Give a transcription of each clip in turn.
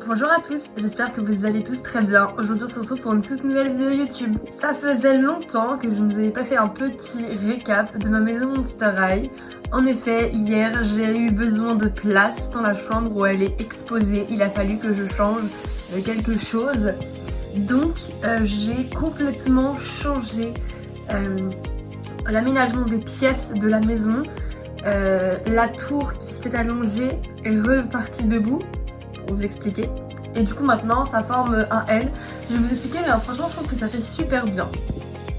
Bonjour à tous, j'espère que vous allez tous très bien. Aujourd'hui on se retrouve pour une toute nouvelle vidéo YouTube. Ça faisait longtemps que je ne vous avais pas fait un petit récap de ma maison Monster High. En effet, hier j'ai eu besoin de place dans la chambre où elle est exposée. Il a fallu que je change quelque chose. Donc j'ai complètement changé l'aménagement des pièces de la maison. La tour qui s'était allongée est repartie debout. Pour vous expliquer. Et du coup maintenant ça forme un L. Je vais vous expliquer mais franchement je trouve que ça fait super bien.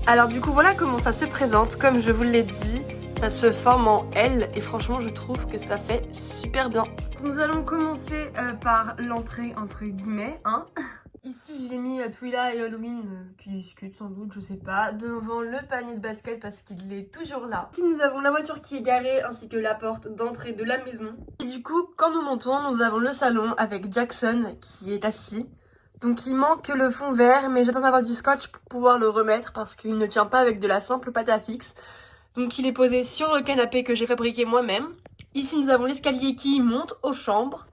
Alors du coup voilà comment ça se présente. Comme je vous l'ai dit, ça se forme en L et franchement je trouve que ça fait super bien. Nous allons commencer par l'entrée entre guillemets hein. Ici j'ai mis Twila et Halloween qui discutent sans doute, je sais pas, devant le panier de basket parce qu'il est toujours là. Ici nous avons la voiture qui est garée ainsi que la porte d'entrée de la maison. Et du coup quand nous montons nous avons le salon avec Jackson qui est assis. Donc il manque le fond vert mais j'attends d'avoir du scotch pour pouvoir le remettre parce qu'il ne tient pas avec de la simple pâte à fixe. Donc il est posé sur le canapé que j'ai fabriqué moi-même. Ici nous avons l'escalier qui monte aux chambres.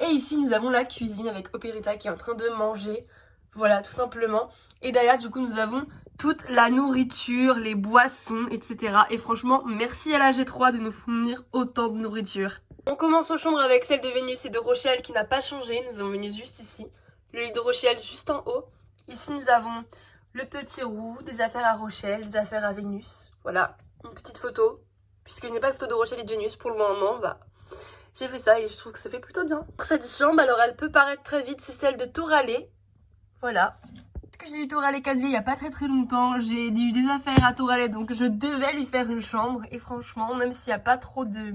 Et ici nous avons la cuisine avec Operetta qui est en train de manger, voilà tout simplement. Et derrière du coup nous avons toute la nourriture, les boissons, etc. Et franchement merci à la G3 de nous fournir autant de nourriture. On commence aux chambres avec celle de Vénus et de Rochelle qui n'a pas changé, nous avons Vénus juste ici. Le lit de Rochelle juste en haut. Ici nous avons le petit roux, des affaires à Rochelle, des affaires à Vénus. Voilà, une petite photo. Puisqu'il n'y a pas de photo de Rochelle et de Vénus pour le moment, bah... j'ai fait ça et je trouve que ça fait plutôt bien. Cette chambre, alors elle peut paraître très vide, c'est celle de Toralé. Voilà. Parce que j'ai eu Toralé casier il n'y a pas très longtemps. J'ai eu des affaires à Toralé donc je devais lui faire une chambre. Et franchement, même s'il n'y a pas trop de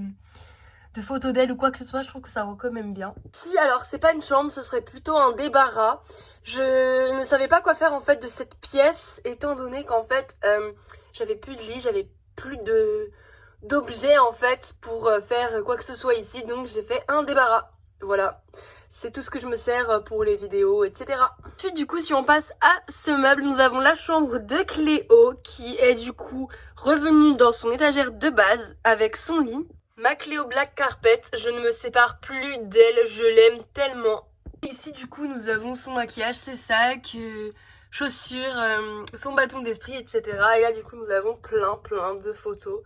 photos d'elle ou quoi que ce soit, je trouve que ça rend quand même bien. Si alors c'est pas une chambre, ce serait plutôt un débarras. Je ne savais pas quoi faire en fait de cette pièce étant donné qu'en fait j'avais plus de lit, j'avais plus d'objets en fait pour faire quoi que ce soit ici, donc j'ai fait un débarras. Voilà, c'est tout ce que je me sers pour les vidéos, etc. Ensuite du coup si on passe à ce meuble, nous avons la chambre de Cléo qui est du coup revenue dans son étagère de base avec son lit. Ma Cléo Black Carpet, je ne me sépare plus d'elle, je l'aime tellement. Ici du coup nous avons son maquillage, ses sacs, chaussures, son bâton d'esprit, etc. Et là du coup nous avons plein de photos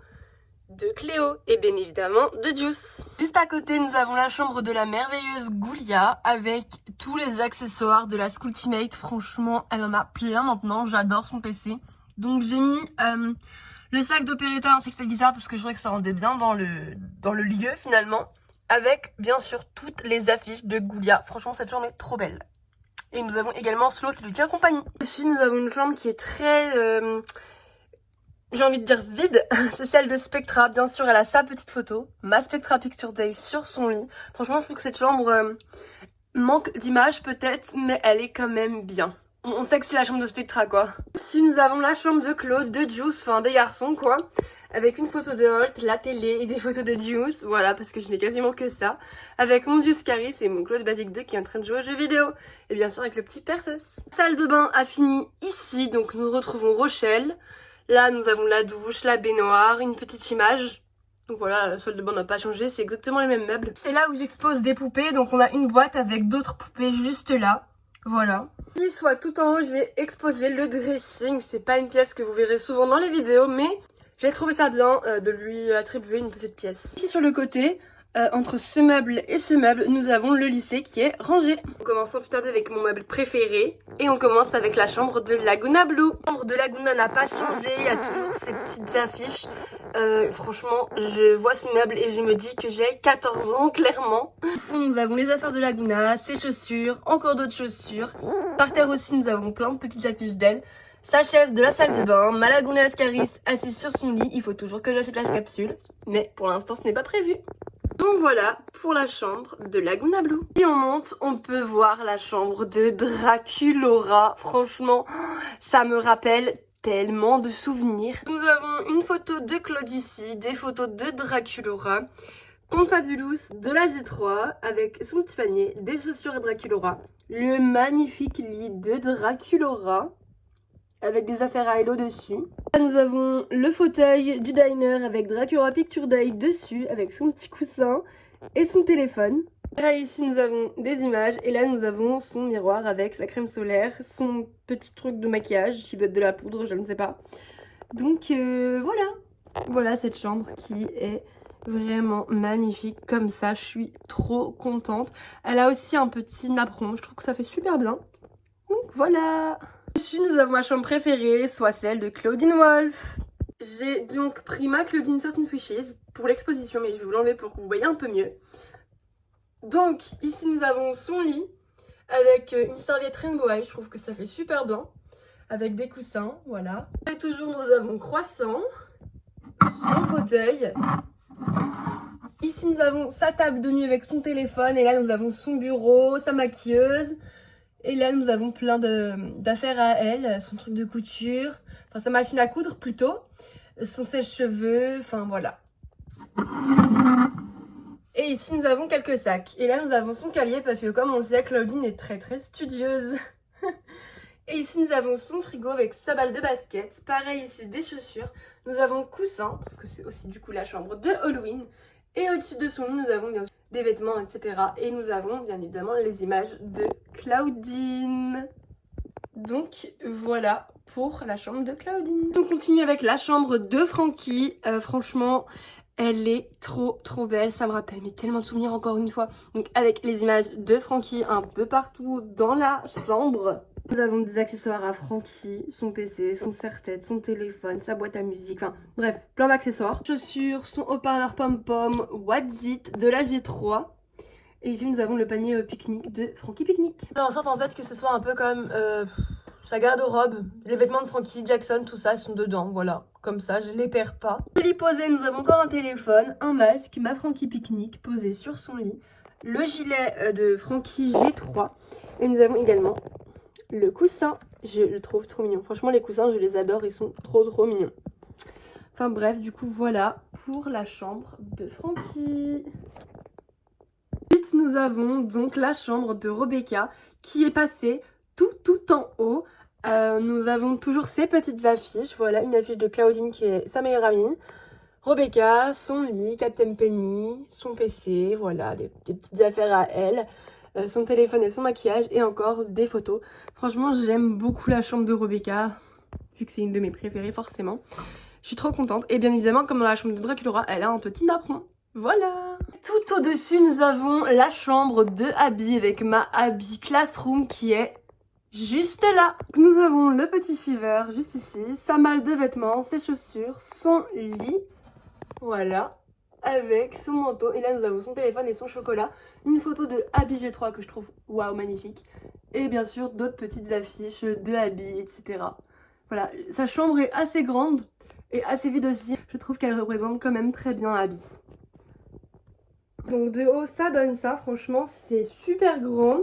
de Cléo et bien évidemment de Juice. Juste à côté nous avons la chambre de la merveilleuse Goulia avec tous les accessoires de la Schooltimate. Franchement elle en a plein maintenant, j'adore son PC. Donc j'ai mis le sac d'Operetta ainsi que sa guitare parce que je trouvais que ça rendait bien dans le lieu finalement. Avec bien sûr toutes les affiches de Goulia. Franchement cette chambre est trop belle. Et nous avons également Slow qui lui tient compagnie. Dessus nous avons une chambre qui est très... j'ai envie de dire vide, c'est celle de Spectra. Bien sûr, elle a sa petite photo, ma Spectra Picture Day sur son lit. Franchement, je trouve que cette chambre manque d'image peut-être, mais elle est quand même bien. On sait que c'est la chambre de Spectra, quoi. Ici, nous avons la chambre de Claude, de Juice, enfin des garçons, quoi. Avec une photo de Holt, la télé et des photos de Juice. Voilà, parce que je n'ai quasiment que ça. Avec mon Juice Caris et mon Claude Basic 2 qui est en train de jouer aux jeux vidéo. Et bien sûr, avec le petit Perseus. Salle de bain a fini ici, donc nous retrouvons Rochelle. Là, nous avons la douche, la baignoire, une petite image. Donc voilà, la salle de bain n'a pas changé, c'est exactement les mêmes meubles. C'est là où j'expose des poupées, donc on a une boîte avec d'autres poupées juste là. Voilà. Ici, soit tout en haut, j'ai exposé le dressing. C'est pas une pièce que vous verrez souvent dans les vidéos, mais j'ai trouvé ça bien de lui attribuer une petite pièce. Ici, sur le côté, entre ce meuble et ce meuble, nous avons le lycée qui est rangé. On commence sans plus tarder avec mon meuble préféré et on commence avec la chambre de Laguna Blue. La chambre de Laguna n'a pas changé, il y a toujours ces petites affiches. Franchement, je vois ce meuble et je me dis que j'ai 14 ans clairement. Au fond, nous avons les affaires de Laguna, ses chaussures, encore d'autres chaussures. Par terre aussi, nous avons plein de petites affiches d'elle. Sa chaise de la salle de bain, ma Laguna Ascaris assise sur son lit. Il faut toujours que j'achète la capsule, mais pour l'instant ce n'est pas prévu. Donc voilà pour la chambre de Laguna Blue. Si on monte, on peut voir la chambre de Draculaura. Franchement, ça me rappelle tellement de souvenirs. Nous avons une photo de Claude ici, des photos de Draculaura, Confabulous de la G3 avec son petit panier, des chaussures à Draculaura, le magnifique lit de Draculaura avec des affaires à Hello dessus. Là, nous avons le fauteuil du diner avec Dracula Picture Day dessus avec son petit coussin et son téléphone. Là ici nous avons des images et là nous avons son miroir avec sa crème solaire, son petit truc de maquillage qui doit être de la poudre, je ne sais pas. Donc voilà cette chambre qui est vraiment magnifique comme ça, je suis trop contente. Elle a aussi un petit napperon, je trouve que ça fait super bien. Donc voilà. Dessus nous avons ma chambre préférée, soit celle de Claudine Wolf. J'ai donc pris ma Claudine 13 Wishes pour l'exposition, mais je vais vous l'enlever pour que vous voyez un peu mieux. Donc ici nous avons son lit avec une serviette Rainbow Eye, je trouve que ça fait super bien. Avec des coussins, voilà. Et toujours nous avons Croissant, son fauteuil. Ici nous avons sa table de nuit avec son téléphone et là nous avons son bureau, sa maquilleuse. Et là nous avons plein d'affaires à elle, son truc de couture, enfin sa machine à coudre plutôt, son sèche-cheveux, enfin voilà. Et ici nous avons quelques sacs. Et là nous avons son calier parce que comme on le sait, Claudine est très studieuse. Et ici nous avons son frigo avec sa balle de basket. Pareil ici des chaussures. Nous avons le coussin parce que c'est aussi du coup la chambre de Halloween. Et au-dessus de son lit nous avons bien sûr des vêtements etc. Et nous avons bien évidemment les images de Claudine. Donc voilà pour la chambre de Claudine. On continue avec la chambre de Frankie. Franchement elle est trop belle, ça me rappelle mais tellement de souvenirs encore une fois. Donc avec les images de Frankie un peu partout dans la chambre. Nous avons des accessoires à Frankie, son PC, son serre-tête, son téléphone, sa boîte à musique, enfin bref, plein d'accessoires. Chaussures, son haut-parleur pom-pom, What's It de la G3. Et ici nous avons le panier pique-nique de Frankie Pique-Nique. Faire en sorte en fait que ce soit un peu comme sa garde-robe, les vêtements de Frankie, Jackson, tout ça sont dedans, voilà. Comme ça, je les perds pas. Le lit posé, nous avons encore un téléphone, un masque, ma Frankie Pique-Nique posée sur son lit, le gilet de Frankie G3 et nous avons également le coussin. Je le trouve trop mignon. Franchement, les coussins, je les adore, ils sont trop mignons. Enfin bref, du coup, voilà pour la chambre de Frankie. Ensuite, nous avons donc la chambre de Rebecca qui est passée tout en haut. Nous avons toujours ces petites affiches. Voilà, une affiche de Claudine qui est sa meilleure amie. Rebecca, son lit, Captain Penny, son PC, voilà, des petites affaires à elle. Son téléphone et son maquillage et encore des photos. Franchement, j'aime beaucoup la chambre de Rebecca, vu que c'est une de mes préférées forcément. Je suis trop contente. Et bien évidemment, comme dans la chambre de Draculaura, elle a un petit napperon. Voilà. Tout au-dessus, nous avons la chambre de Abby avec ma Abby Classroom qui est juste là. Nous avons le petit shiver juste ici, sa malle de vêtements, ses chaussures, son lit. Voilà. Avec son manteau. Et là, nous avons son téléphone et son chocolat. Une photo de Abby G3 que je trouve waouh, magnifique. Et bien sûr, d'autres petites affiches de Abby, etc. Voilà. Sa chambre est assez grande et assez vide aussi. Je trouve qu'elle représente quand même très bien Abby. Donc de haut, ça donne ça. Franchement, c'est super grand.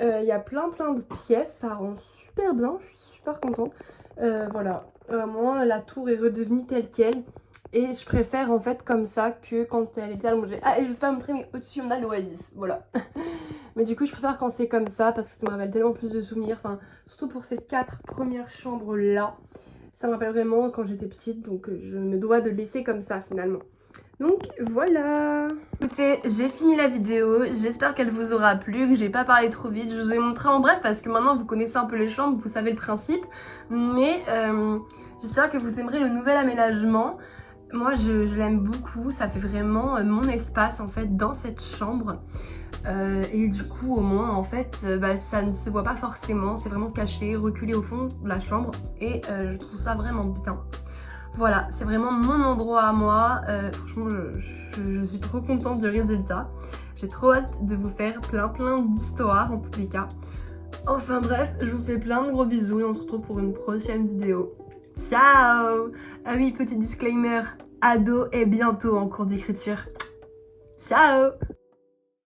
Il y a plein de pièces. Ça rend super bien. Je suis super contente. Voilà. Moi, la tour est redevenue telle qu'elle. Et je préfère en fait comme ça que quand elle était allongée. Ah, et je sais pas montrer, mais au-dessus on a l'Oasis, voilà. Mais du coup je préfère quand c'est comme ça parce que ça me rappelle tellement plus de souvenirs. Enfin, surtout pour ces 4 premières chambres là. Ça me rappelle vraiment quand j'étais petite, donc je me dois de laisser comme ça finalement. Donc voilà. Écoutez, j'ai fini la vidéo, j'espère qu'elle vous aura plu, que j'ai pas parlé trop vite. Je vous ai montré en bref parce que maintenant vous connaissez un peu les chambres, vous savez le principe. Mais j'espère que vous aimerez le nouvel aménagement. Moi je l'aime beaucoup, ça fait vraiment mon espace en fait dans cette chambre. Et du coup au moins en fait ça ne se voit pas forcément, c'est vraiment caché, reculé au fond de la chambre. Et je trouve ça vraiment bien. Voilà, c'est vraiment mon endroit à moi. Franchement je suis trop contente du résultat. J'ai trop hâte de vous faire plein d'histoires en tous les cas. Enfin bref, je vous fais plein de gros bisous et on se retrouve pour une prochaine vidéo. Ciao! Ah oui, petit disclaimer, ado est bientôt en cours d'écriture. Ciao!